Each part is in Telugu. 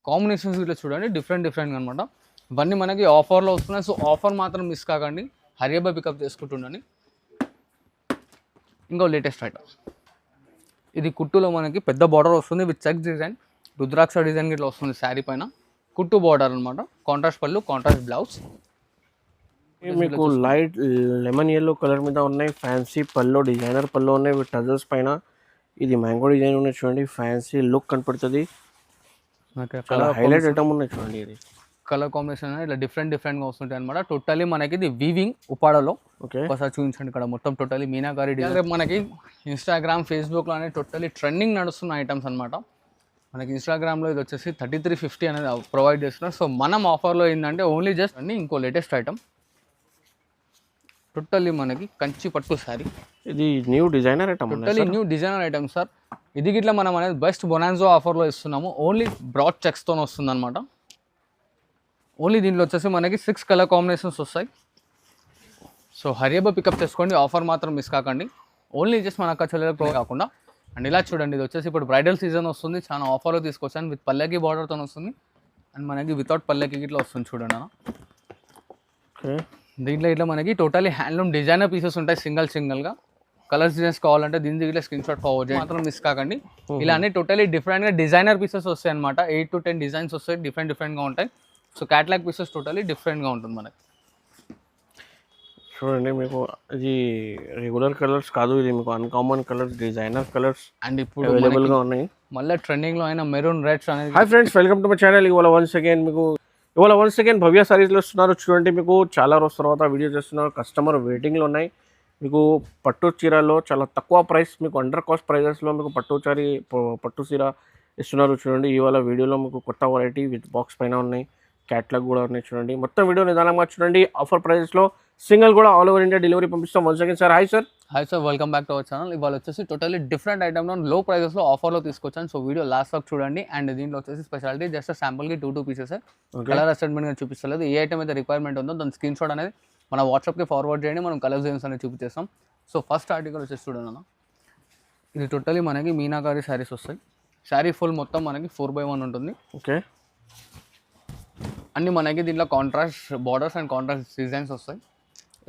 కాంబినేషన్స్ ఇట్లా చూడండి డిఫరెంట్గా అనమాట. ఇవన్నీ మనకి ఆఫర్లో వస్తున్నాయి. సో ఆఫర్ మాత్రం మిస్ కాకండి, హరియబ్బా పికప్ చేసుకుంటుండని. ఇంకో లేటెస్ట్ ఐటమ్, ఇది కుట్టులో మనకి పెద్ద బార్డర్ వస్తుంది విత్ చెక్ డిజైన్, రుద్రాక్ష డిజైన్ ఇట్లా వస్తుంది శారీ పైన. కుట్టు బార్డర్ అనమాట, కాంట్రాస్ట్ పళ్ళు, కాంట్రాస్ట్ బ్లౌజ్. మీకు లైట్ లెమన్ ఎల్లో కలర్ మీద ఉన్నాయి, ఫ్యాన్సీ పల్లో, డిజైనర్ పల్లో ఉన్నాయి విత్ టజల్స్ పైన. ఇది మ్యాంగో డిజైన్ ఉన్నాయి చూడండి, ఫ్యాన్సీ లుక్ కనపడుతుంది, చాలా హైలైట్ ఐటమ్ ఉన్నాయి చూడండి. ఇది కలర్ కాంబినేషన్ ఇట్లా డిఫరెంట్గా వస్తుంటాయి అనమాట. టోటలీ మనకి ఇది వీవింగ్ ఉప్పాడలో. ఒకసారి చూపించండి, ఇక్కడ మొత్తం టోటలీ మీనాకారి డిజైన్. మనకి ఇన్స్టాగ్రామ్, ఫేస్బుక్లో అనేది టోటలీ ట్రెండింగ్ నడుస్తున్న ఐటమ్స్ అనమాట. మనకి ఇన్స్టాగ్రామ్లో ఇది వచ్చేసి 3350 అనేది ప్రొవైడ్ చేస్తున్నారు. సో మనం ఆఫర్లో ఏంటంటే ఓన్లీ జస్ట్ అన్ని ఇంకో లేటెస్ట్ ఐటమ్, టోటల్లీ మనకి కంచి పట్టు శారీ. ఇది new designer item, totally new designer item sir. ఇది గిట్లా మనం అనేది బెస్ట్ బొనాన్జో ఆఫర్లో ఇస్తున్నాము. ఓన్లీ బ్రాడ్ చెక్స్తో వస్తుంది అనమాట. ఓన్లీ దీంట్లో వచ్చేసి మనకి 6 కలర్ కాంబినేషన్స్ వస్తాయి. సో హరియబ్బా పికప్ చేసుకోండి, ఆఫర్ మాత్రం మిస్ కాకండి. ఓన్లీ జస్ట్ మన అక్క చెల్లెలకు ప్రో కాకుండా. అండ్ ఇలా చూడండి, ఇది వచ్చేసి ఇప్పుడు బ్రైడల్ సీజన్ వస్తుంది, చాలా ఆఫర్లో తీసుకొచ్చాను. విత్ పల్లకి బార్డర్తో వస్తుంది అండ్ మనకి వితౌట్ పల్లకి ఇట్లా వస్తుంది చూడండి అన్న. దీంట్లో ఇట్లా మనకి టోటలీ హ్యాండ్లూమ్ డిజైనర్ పీసెస్ ఉంటాయి సింగిల్గా. కలర్స్ డిజైన్స్ కావాలంటే దీని ఇట్లా స్క్రీన్ షాట్ ఫార్వర్డ్ చేయండి, మాత్రం మిస్ కాకండి. ఇలా అన్ని టోటలీ డిఫరెంట్గా డిజైనర్ పీసెస్ వస్తాయి అనమాట. 8 to 10 డిజైన్స్ వస్తాయి, డిఫరెంట్గా ఉంటాయి. సో క్యాటలాగ్ పీసెస్ టోటలీ డిఫరెంట్గా ఉంటుంది మనకి. చూడండి, మీకు ఇది రెగ్యులర్ కలర్స్ కాదు, ఇది మీకు uncommon colours, designer colours and ఇప్పుడు అవైలబుల్గా ఉన్నాయి. మళ్ళీ ట్రెండింగ్లో అయిన మెరూన్ రెడ్స్ అనేది. Hi friends, welcome to my channel. ఇవాళ వన్స్ అగైన్ భవ్య సారీస్లో వస్తున్నారు. చూడండి, మీకు చాలా రోజుల తర్వాత వీడియో చేస్తున్నారు. కస్టమర్ వెయిటింగ్లో ఉన్నాయి. మీకు పట్టు చీరలో చాలా తక్కువ ప్రైస్, మీకు అండర్ కాస్ట్ ప్రైజెస్లో మీకు పట్టు చీర ఇస్తున్నారు. చూడండి, ఇవాళ వీడియోలో మీకు కొత్త వెరైటీ విత్ బాక్స్ పైన ఉన్నాయి, క్యాట్లాగ్ కూడా ఉన్నాయి. చూడండి, మొత్తం వీడియో నిదానంగా చూడండి. ఆఫర్ ప్రైజెస్లో సింగిల్ కూడా ఆల్ ఓవర్ ఇండియా డెలివరీ పంపిస్తాం. Once again sir, hi sir. Hi sir, welcome back to our channel. ఇవాళ వచ్చేసి టోటల్లీ డిఫరెంట్ ఐటమ్లో లో ప్రైజెస్లో ఆఫర్లో తీసుకొచ్చాను. సో వీడియో లాస్ట్ వరకు చూడండి. అండ్ దీంట్లో వచ్చేసి స్పెషాలిటీ జస్ట్ శాంపుల్కి 2 పీసెస్ కలర్ అసెస్మెంట్ చూపిస్తలేదు. ఏ ఐటమ్ అయితే రిక్వైర్మెంట్ ఉందో దాని స్క్రీన్ షాట్ అనేది మన వాట్సాప్కి ఫార్వర్డ్ చేయండి, మనం కలర్ డిజైన్స్ అనేది చూపించేస్తాం. సో ఫస్ట్ ఆర్టికల్ వచ్చేసి చూడండి అన్న, ఇది టోటల్లీ మనకి మీనాకారి శారీస్ వస్తాయి. శారీ ఫుల్ మొత్తం మనకి 4/1 ఉంటుంది. ఓకే, అన్ని మనకి దీంట్లో contrast borders and contrast designs వస్తాయి.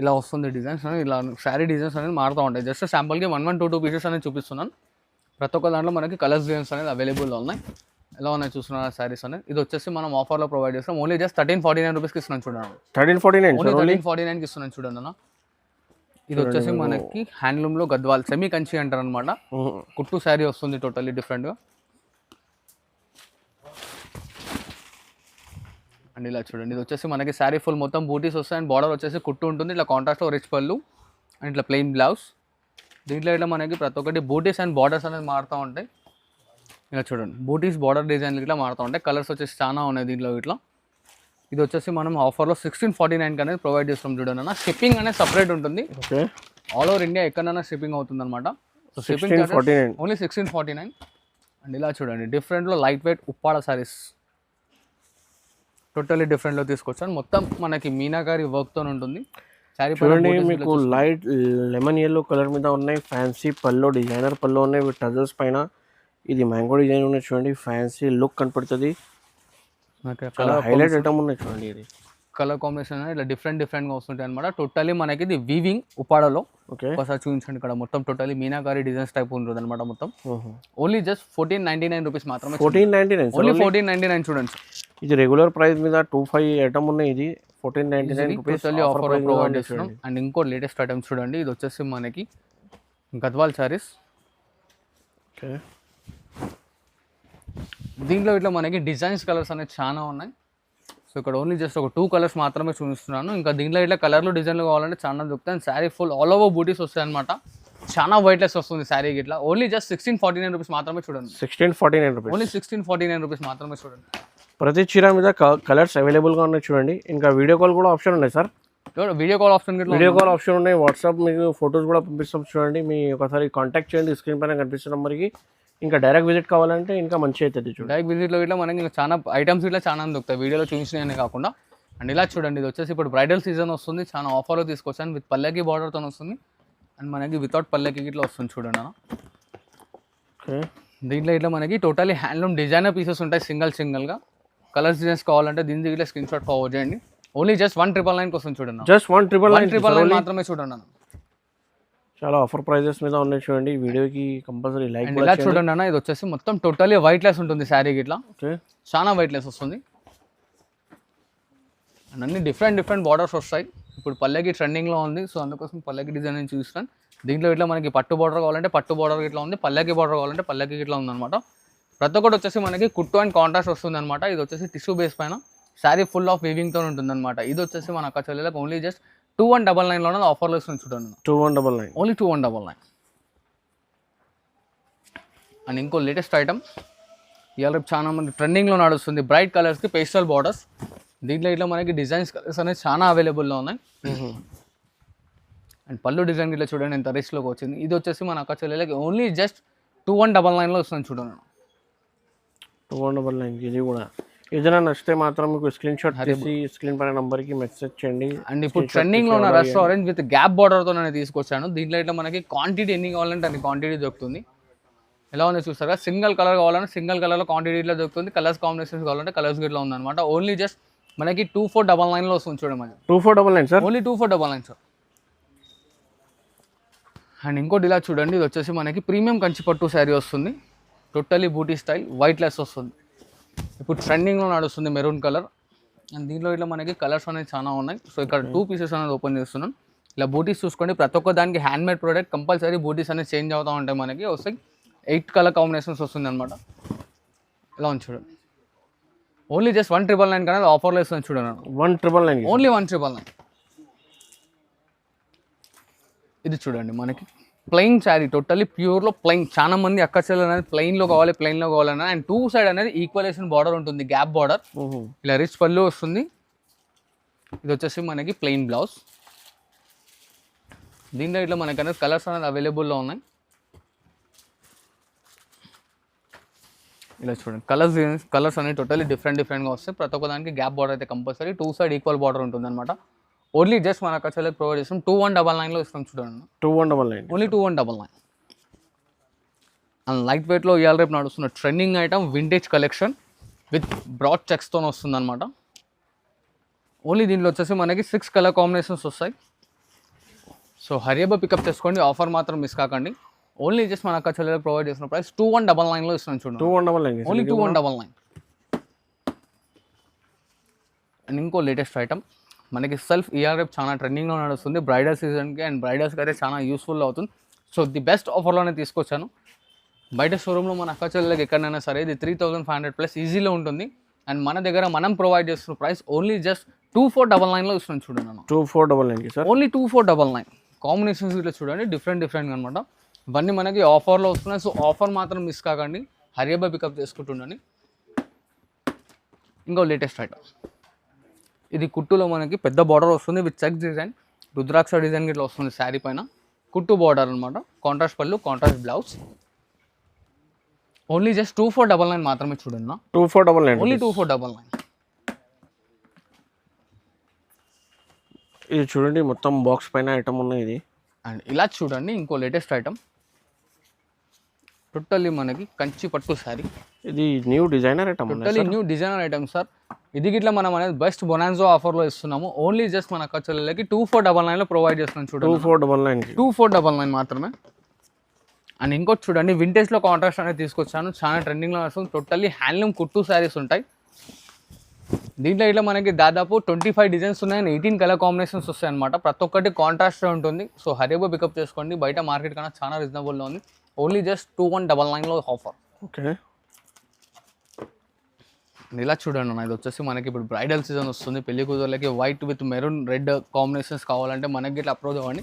ఇలా వస్తుంది డిజైన్స్ అనేది, ఇలా శారీ డిజైన్స్ అనేది మారుతూ ఉంటాయి. జస్ట్ శాంపుల్కి 1-2 పీసెస్ అనేది చూపిస్తున్నాను. ప్రతి ఒక్క దాంట్లో మనకి కలర్స్ డిజైన్స్ అనేది అవైలబుల్లో ఉన్నాయి. ఎలా ఉన్నాయి చూస్తున్నారు శారీస్ అనేది. ఇది వచ్చేసి మనం ఆఫర్లో ప్రొవైడ్ చేస్తాం. ఓన్లీ జస్ట్ 1349 రూపీస్కి ఇస్తున్నాను చూడండి. 1349కి ఇస్తున్నాను చూడండి అన్న. ఇది వచ్చేసి మనకి హ్యాండ్లూమ్లో గద్వాల్ సెమీ కంచి అంటారు అనమాట. కుట్టు శారీ వస్తుంది టోటల్లీ డిఫరెంట్గా. అండ్ ఇలా చూడండి, ఇది వచ్చేసి మనకి శారీ ఫుల్ మొత్తం బూటీస్ వస్తాయి అండ్ బార్డర్ వచ్చేసి కుట్టు ఉంటుంది. ఇట్లా కాంట్రాస్ట్లో రిచ్ పళ్ళు అండ్ ఇట్లా ప్లెయిన్ బ్లౌజ్. దీంట్లో ఇట్లా మనకి ప్రతి ఒక్కటి బూటీస్ అండ్ బార్డర్స్ అనేది మారుతూ ఉంటాయి. ఇలా చూడండి, బూటీస్ బార్డర్ డిజైన్లు ఇట్లా మారుతూ ఉంటాయి. కలర్స్ వచ్చేసి చాలా ఉన్నాయి దీంట్లో ఇట్లా. ఇది వచ్చేసి మనం ఆఫర్లో 1649 అనేది ప్రొవైడ్ చేస్తాం చూడండి అన్న. షిప్పింగ్ అనేది సపరేట్ ఉంటుంది, ఆల్ ఓవర్ ఇండియా ఎక్కడైనా షిప్పింగ్ అవుతుంది అనమాట. So shipping only 1649. అండ్ ఇలా చూడండి, డిఫరెంట్లో light weight Uppada saris totally డిఫరెంట్లో తీసుకొచ్చాను. మొత్తం మనకి మీనాకారి వర్క్తో ఉంటుంది శారీ. చూడండి, మీకు లైట్ లెమన్ ఎల్లో కలర్ మీద ఉన్నాయి, ఫ్యాన్సీ పల్లో, డిజైనర్ పల్లో ఉన్నాయి విత్ టజల్స్ పైన. ఇది మ్యాంగో డిజైన్ ఉన్నాయి చూడండి, ఫ్యాన్సీ లుక్ కనపడుతుంది, చాలా హైలైట్ ఐటమ్ ఉన్నాయి చూడండి. ఇది కలర్ కాంబినేషన్ ఇట్లా డిఫరెంట్గా వస్తుంటాయి అనమాట. టోటల్లీ మనకి ఇది వీవింగ్ ఉప్పాడలో. ఒకసారి చూపించండి, ఇక్కడ మొత్తం టోటల్లీ మీనాకారి డిజైన్స్ టైప్ ఉంటుంది అనమాట. మొత్తం ఓన్లీ జస్ట్ 1499 రూపీస్ మాత్రమే. 1499, ఓన్లీ 1499 చూడండి. ఇది రెగ్యులర్ ప్రైస్ మీద 25 ఐటమ్ ఉన్నాయి. ఇది 1499 రూపీస్ ఆఫర్ ప్రొవైడ్ చేస్తున్నాం. అండ్ ఇంకో లేటెస్ట్ ఐటమ్ చూడండి, ఇది వచ్చేసి మనకి గద్వాల్ శారీస్. దీంట్లో ఇట్లా మనకి డిజైన్స్ కలర్స్ అనేది చాలా ఉన్నాయి. సో ఇక్కడ ఓన్లీ జస్ట్ ఒక 2 కలర్స్ మాత్రమే చూపిస్తున్నాను. ఇంకా దీంట్లో ఇట్లా కలర్లు డిజైన్లు కావాలంటే చాలా దొరుకుతాయి. శారీ ఫుల్ ఆల్ ఓవర్ బూటీస్ వస్తాయి అనమాట. చాలా వైట్లెస్ వస్తుంది శారీకి. ఇట్లా ఓన్లీ జస్ట్ 1649 రూపీస్ మాత్రమే చూడండి. 1649 రూపీస్, ఓన్లీ 1649 రూపీస్ మాత్రమే చూడండి. ప్రతి చీర మీద కలర్స్ అవైలబుల్గా ఉన్నాయి చూడండి. ఇంకా వీడియో కాల్ కూడా ఆప్షన్ ఉన్నాయి సార్. వీడియో కాల్ ఆప్షన్ ఉన్నాయి. వాట్సాప్ మీకు ఫొటోస్ కూడా పంపిస్తాం చూడండి. మీ ఒకసారి కాంటాక్ట్ చేయండి, స్క్రీన్ పైన కనిపిస్తున్న నెంబర్కి. ఇంకా డైరెక్ట్ విజిట్ కావాలంటే ఇంకా మంచిగా అవుతుంది చూడండి. డైరెక్ట్ విజిట్లో ఇట్లా మనకి ఇంకా చాలా ఐటమ్స్ ఇట్లా చాలా దొరుకుతాయి, వీడియోలో చూపించినవి కాకుండా. అండ్ ఇలా చూడండి, ఇది వచ్చేసి ఇప్పుడు బ్రైడల్ సీజన్ వస్తుంది, చాలా ఆఫర్లో తీసుకొచ్చాను. విత్ పల్లకి బార్డర్తో వస్తుంది అండ్ మనకి వితౌట్ పల్లకి ఇట్లా వస్తుంది చూడండి అన్న. దీంట్లో ఇట్లా మనకి టోటలీ హ్యాండ్లూమ్ డిజైనర్ పీసెస్ ఉంటాయి సింగిల్గా. కలర్స్ డిజైన్స్ కావాలంటే దీని దగ్గర స్క్రీన్ షాట్ ఫార్వర్డ్ చేయండి. ఓన్లీ జస్ట్ 1999 కోసం చూడండి. జస్ట్ 1999 మాత్రమే చూడండి. చాలా ఆఫర్ ప్రైజెస్ మీద ఉన్నాయి చూడండి. ఈ వీడియోకి కంపల్సరీ లైక్ ఇలా చూడండి అన్న. ఇది వచ్చేసి మొత్తం టోటల్లీ వైట్ లెస్ ఉంటుంది శారీకి. ఇట్లా చాలా వైట్ లెస్ వస్తుంది. అండ్ అన్ని డిఫరెంట్ బార్డర్స్ వస్తాయి. ఇప్పుడు పల్లెకి ట్రెండింగ్లో ఉంది, సో అందుకోసం పల్లెకి డిజైన్ నేను చూస్తాను. దీంట్లో ఇట్లా మనకి పట్టు బార్డర్ కావాలంటే పట్టు బార్డర్ ఇట్లా ఉంది, పల్లెకి బార్డర్ కావాలంటే పల్లెకి ఇట్లా ఉందన్నమాట. ప్రతి ఒక్కటి వచ్చేసి మనకి కుట్టు అండ్ కాంట్రాస్ట్ వస్తుంది అనమాట. ఇది వచ్చేసి టిష్యూ బేస్ పైన శారీ ఫుల్ ఆఫ్ వీవింగ్తో ఉంటుంది అనమాట. ఇది వచ్చేసి మన అక్క చెల్లెలకు ఓన్లీ జస్ట్ 2199 ఆఫర్లో వస్తుంది చూడండి. 2199 ఓన్లీ 2199. అండ్ ఇంకో లేటెస్ట్ ఐటమ్ ఇవాళ రేపు చాలా మంది ట్రెండింగ్లో నడుస్తుంది, బ్రైట్ కలర్స్కి పేస్టల్ బార్డర్స్. దీంట్లో ఇట్లా మనకి డిజైన్స్ కలర్స్ అనేది చాలా అవైలబుల్లో ఉన్నాయి. అండ్ పళ్ళు డిజైన్ ఇట్లా చూడండి ఎంత రిచ్లోకి వచ్చింది. ఇది వచ్చేసి మన అక్క చెల్లెలకి ఓన్లీ జస్ట్ 2199 వస్తుంది చూడండి. 2199 ఇది కూడా. ఏదైనా నచ్చితే మాత్రం మీకు స్క్రీన్ షాట్ తీసి స్క్రీన్ పైన నంబర్కి మెసేజ్ చేయండి. అండ్ ఇప్పుడు ట్రెండింగ్లో ఉన్న రష్ ఆరెంజ్ విత్ గ్యాప్ బార్డర్తో నేను తీసుకొచ్చాను. దీంట్లో ఇట్లా మనకి క్వాంటిటీ ఎన్ని కావాలంటే అన్ని క్వాంటిటీ దొరుకుతుంది. ఎలా ఉందో చూస్తారా, సింగిల్ కలర్ కావాలంటే సింగిల్ కలర్లో క్వాంటిటీ ఇట్లా దొరుకుతుంది, కలర్స్ కాంబినేషన్స్ కావాలంటే కలర్స్ ఇట్లా ఉందన్నమాట. ఓన్లీ జస్ట్ మనకి 2499 వస్తుంది చూడండి. 2499 సార్, ఓన్లీ 2499 సార్. అండ్ ఇంకోటి ఇలా చూడండి, ఇది వచ్చేసి మనకి ప్రీమియం కంచిపట్టు శారీ వస్తుంది, టోటలీ బూటీ స్టైల్, వైట్ లెస్ వస్తుంది. ఇప్పుడు ట్రెండింగ్లో నడుస్తుంది మెరూన్ కలర్. అండ్ దీంట్లో ఇట్లా మనకి కలర్స్ అనేది చాలా ఉన్నాయి. సో ఇక్కడ 2 పీసెస్ అనేది ఓపెన్ చేస్తున్నాను. ఇలా బూటీస్ చూసుకోండి, ప్రతి ఒక్క దానికి హ్యాండ్మేడ్ ప్రోడక్ట్, కంపల్సరీ బూటీస్ అనేది చేంజ్ అవుతూ ఉంటాయి. మనకి వస్తాయి 8 కలర్ కాంబినేషన్స్ వస్తుంది అనమాట. ఇలా ఉంది చూడండి. ఓన్లీ జస్ట్ 1999 కానీ ఆఫర్లో ఇస్తుంది చూడండి. 1999 ఓన్లీ 1999. ఇది చూడండి మనకి ప్లెయిన్ శారీ, టోటల్లీ ప్యూర్లో ప్లెయిన్. చాలా మంది అక్క చెల్లెలు అనేది ప్లెయిన్లో కావాలన్నా. అండ్ 2 సైడ్ అనేది ఈక్వలేషన్ బార్డర్ ఉంటుంది, గ్యాప్ బార్డర్. ఇలా రిచ్ పళ్ళు వస్తుంది. ఇది వచ్చేసి మనకి ప్లెయిన్ బ్లౌజ్. దీంట్లో ఇట్లా మనకి అనేది కలర్స్ అనేది అవైలబుల్లో ఉన్నాయి. ఇలా చూడండి కలర్స్ అనేవి టోటలీ డిఫరెంట్గా వస్తాయి. ప్రతి ఒక్క దానికి గ్యాప్ బార్డర్ అయితే కంపల్సరీ 2 సైడ్ ఈక్వల్ బార్డర్ ఉంటుంది అనమాట. ఓన్లీ జస్ట్ మన అక్క చెల్లెకి ప్రొవైడ్ చేస్తాం 2199 ఇస్తాం చూడండి. 2199 ఓన్లీ 2199. అండ్ లైట్ వెయిట్లో ఇవాళ రేపు నడుస్తున్న trending item vintage collection with broad చెక్స్తో వస్తుంది అనమాట. ఓన్లీ దీంట్లో వచ్చేసి మనకి 6 కలర్ కాంబినేషన్స్ వస్తాయి. సో హరియబా పికప్ చేసుకోండి, ఆఫర్ మాత్రం మిస్ కాకండి. ఓన్లీ జస్ట్ మన అక్క చెల్లెలకు ప్రొవైడ్ చేసిన ప్రైస్ 2199 ఇస్తున్నాం చూడండి. 2199 ఓన్లీ 2199. అండ్ ఇంకో లేటెస్ట్ ఐటమ్ మనకి సెల్ఫ్ ఇయర్ రేపు చాలా ట్రెండింగ్లో నడుస్తుంది బ్రైడల్ సీజన్కి. అండ్ బ్రైడల్స్కి అయితే చాలా యూస్ఫుల్ అవుతుంది. సో ది బెస్ట్ ఆఫర్లోనే తీసుకొచ్చాను. బయట షోరూంలో మన అక్క చెల్లెలకు ఎక్కడైనా సరే ఇది 3500+ ఈజీలో ఉంటుంది. అండ్ మన దగ్గర మనం ప్రొవైడ్ చేస్తున్న ప్రైస్ ఓన్లీ జస్ట్ 2499 ఇస్తున్నాం చూడండి. 2499 సార్, ఓన్లీ 2499. కాంబినేషన్స్ ఇట్లా చూడండి డిఫరెంట్గా అనమాట. ఇవన్నీ మనకి ఆఫర్లో వస్తున్నాయి. సో ఆఫర్ మాత్రం మిస్ కాకండి, హరియబా పికప్ చేసుకుంటుండని. ఇంకో లేటెస్ట్ ఐటమ్ ఇది కుట్టులో మనకి పెద్ద బార్డర్ వస్తుంది విత్ చెక్ డిజైన్, రుద్రాక్ష డిజైన్ ఇట్లా వస్తుంది శారీ పైన. కుట్టు బార్డర్ అనమాట, కాంట్రాస్ట్ పళ్ళు, కాంట్రాస్ట్ బ్లౌజ్. ఓన్లీ జస్ట్ 2499 మాత్రమే చూడండి. 2499 ఓన్లీ 2499. ఇది చూడండి మొత్తం బాక్స్ పైన ఐటమ్ ఉన్నాయి ఇది. అండ్ ఇలా చూడండి ఇంకో లేటెస్ట్ ఐటమ్ టోటల్లీ మనకి కంచి పట్టు శారీ. ఇది new designer item, totally new designer item sir. ఇది గిట్లా మనం అనేది బెస్ట్ బొనాన్జో ఆఫర్లో ఇస్తున్నాము. ఓన్లీ జస్ట్ మన ఖర్చులకి 2499 ప్రొవైడ్ చేస్తున్నాం చూడండి. 2499 మాత్రమే. అండ్ ఇంకోటి చూడండి వింటేజ్లో కాంట్రాస్ట్ అనేది తీసుకొచ్చాను, చాలా ట్రెండింగ్లో వస్తుంది. టోటల్లీ హ్యాండ్లూమ్ కుట్టు శారీస్ ఉంటాయి. దీంట్లో ఇట్లా మనకి దాదాపు 25 డిజైన్స్ ఉన్నాయి అండ్ 18 కలర్ కాంబినేషన్స్ వస్తాయి అనమాట. ప్రతి ఒక్కటి కాంట్రాస్ట్ ఉంటుంది. సో హరియబా పికప్ చేసుకోండి, బయట మార్కెట్ కన్నా చాలా రీజనబుల్లో ఉంది. Only just 2199 offer. ఓకే, ఇలా చూడండి అన్న, ఇది వచ్చేసి మనకి ఇప్పుడు బ్రైడల్ సీజన్ వస్తుంది. పెళ్లి కూతుర్లకి white with maroon red combinations కావాలంటే మనకి ఇట్లా అప్రోచ్ అవ్వండి.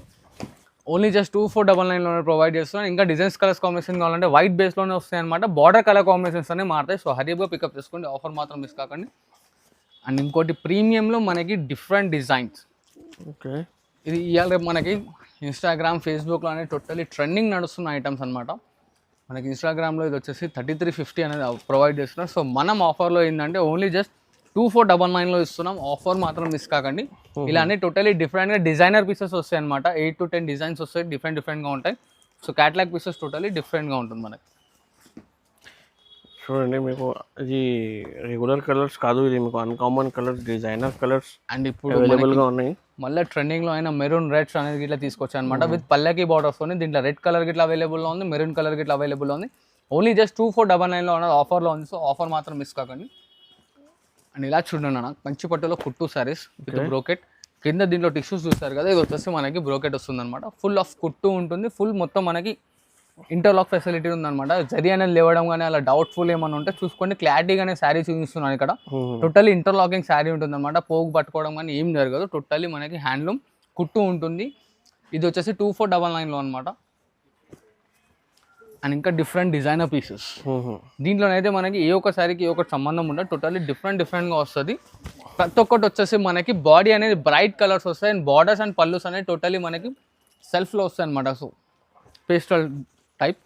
ఓన్లీ జస్ట్ 2499 ప్రొవైడ్ చేస్తున్నాను. ఇంకా డిజైన్స్ కలర్స్ కాంబినేషన్ కావాలంటే వైట్ బేస్లోనే వస్తాయి అనమాట. బార్డర్ కలర్ కాంబినేషన్స్ అనేవి మారుతాయి. సో హరియబా పికప్ చేసుకోండి, ఆఫర్ మాత్రం మిస్ కాకండి. అండ్ ఇంకోటి ప్రీమియంలో మనకి డిఫరెంట్ డిజైన్స్. ఓకే, ఇది ఇవాళ రేపు మనకి ఇన్స్టాగ్రామ్ ఫేస్బుక్లో అనేది టోటలీ ట్రెండింగ్ నడుస్తున్న ఐటమ్స్ అనమాట. మనకి ఇన్స్టాగ్రామ్లో ఇది వచ్చేసి 3350 అనేది ప్రొవైడ్ చేస్తున్నారు. సో మనం ఆఫర్లో ఏంటంటే ఓన్లీ జస్ట్ 2499 ఇస్తున్నాం, ఆఫర్ మాత్రం మిస్ కాకండి. ఇలా అన్ని టోటలీ డిఫరెంట్గా డిజైనర్ పీసెస్ వస్తాయి అనమాట. 8 to 10 డిజైన్స్ వస్తాయి, డిఫరెంట్గా ఉంటాయి. సో క్యాటలాగ్ పీసెస్ టోటలీ డిఫరెంట్గా ఉంటుంది మనకి. చూడండి మీకు ఇది రెగ్యులర్ కలర్స్ కాదు, ఇది మీకు uncommon colours, designer colours and ఇప్పుడు అవైలబుల్గా ఉన్నాయి. మళ్ళీ ట్రెండింగ్లో అయిన మెరూన్ రెడ్స్ అనేది ఇట్లా తీసుకొచ్చాను అనమాట విత్ పల్లకి బార్డర్స్ ఉంది. దీంట్లో రెడ్ కలర్ గిట్లా అవైలబుల్లో ఉంది, మెరూన్ కలర్ గిట్లా అవైలబుల్లో ఉంది. ఓన్లీ జస్ట్ 2499లో ఉన్నది, ఆఫర్లో ఉంది. సో ఆఫర్ మాత్రం మిస్ కాకండి. అండ్ ఇలా చూడండి అన్న, మంచి పట్టులో కుట్టు సారీస్ విత్ బ్రోకెట్. కింద దీంట్లో టిష్యూస్ చూస్తారు కదా, ఇది వచ్చేసి మనకి బ్రోకెట్ వస్తుంది అనమాట. ఫుల్ ఆఫ్ కుట్టు ఉంటుంది, ఫుల్ మొత్తం మనకి ఇంటర్లాక్ ఫెసిలిటీ ఉందన్నమాట. జరి అనేది లేవడం కానీ అలా డౌట్ఫుల్ ఏమైనా ఉంటే చూసుకోండి. క్లారిటీగానే శారీ చూపిస్తున్నాను ఇక్కడ. టోటల్లీ ఇంటర్లాకింగ్ శారీ ఉంటుంది అనమాట. పోగు పట్టుకోవడం కానీ ఏం జరగదు. టోటల్లీ మనకి హ్యాండ్లూమ్ కుట్టు ఉంటుంది. ఇది వచ్చేసి 2499లో అనమాట. అండ్ ఇంకా డిఫరెంట్ డిజైనర్ పీసెస్. దీంట్లోనైతే మనకి ఏ ఒక్క శారీకి ఏ ఒక్కటి సంబంధం ఉండదు. టోటల్లీ డిఫరెంట్గా వస్తుంది. ప్రతి ఒక్కటి వచ్చేసి మనకి బాడీ అనేది బ్రైట్ కలర్స్ వస్తాయి. అండ్ బార్డర్స్ అండ్ పల్లూస్ అనేది టోటల్లీ మనకి సెల్ఫ్లో వస్తాయి అనమాట. సో పేస్టల్ టైప్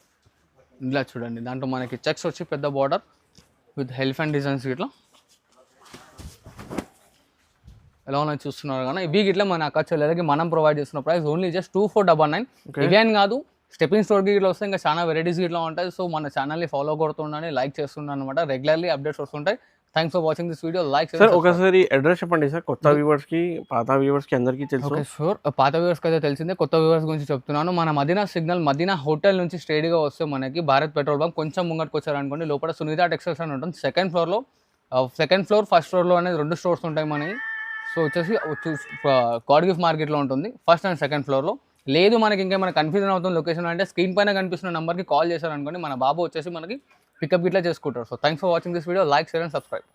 ఇలా చూడండి. దాంట్లో మనకి చెక్స్ వచ్చి పెద్ద బార్డర్ విత్ ఎలిఫెంట్ డిజైన్స్ ఇట్లా ఎలా ఉన్నాయి చూస్తున్నారు కానీ ఇవి ఇట్లా మన అక్క చెల్లెలకి మనం ప్రొవైడ్ చేస్తున్న ప్రైస్ ఓన్లీ జస్ట్ 2499. ఇవే అని కాదు, స్టెప్పింగ్ స్టోర్కి ఇట్లా వస్తే ఇంకా చాలా వెరైటీస్ ఇట్లా ఉంటాయి. సో మన ఛానల్ని ఫాలో కొడుతుండని, లైక్ చేస్తున్నాను అనమాట. రెగ్యులర్లీ అప్డేట్స్ వస్తుంటాయి. Thanks for watching this video. Like sir ఒకసారి అడ్రస్ చెప్పండి సార్, కొత్త వ్యూవర్స్కి పాత వ్యూవర్స్కి అందరికీ తెలుసు. Okay sure. పాత వ్యూవర్స్కి అయితే తెలిసిందే, కొత్త వ్యూవర్స్ గురించి చెప్తున్నాను. మన మదీనా సిగ్నల్ మదీనా హోటల్ నుంచి స్ట్రైట్గా వస్తే మనకి భారత్ పెట్రోల్ బంక్ కొంచెం ముంగట్టుకు వచ్చారనుకోండి, లోపల సునీత టెక్స్టైల్స్ అని ఉంటుంది. సెకండ్ ఫ్లోర్ ఫస్ట్ ఫ్లోర్లో అనేది 2 స్టోర్స్ ఉంటాయి మనకి. సో వచ్చేసి గాడ్ గిఫ్ట్ మార్కెట్లో ఉంటుంది ఫస్ట్ అండ్ సెకండ్ ఫ్లోర్లో. లేదు మనకి ఇంకేమైనా కన్ఫ్యూజన్ అవుతుంది లొకేషన్ అంటే స్క్రీన్ పైన కనిపిస్తున్న నెంబర్కి కాల్ చేశారనుకోండి, మన బాబు వచ్చేసి మనకి పికప్ ఇట్లా చేసుకుంటారు. So thanks for watching this video. Like, share and subscribe.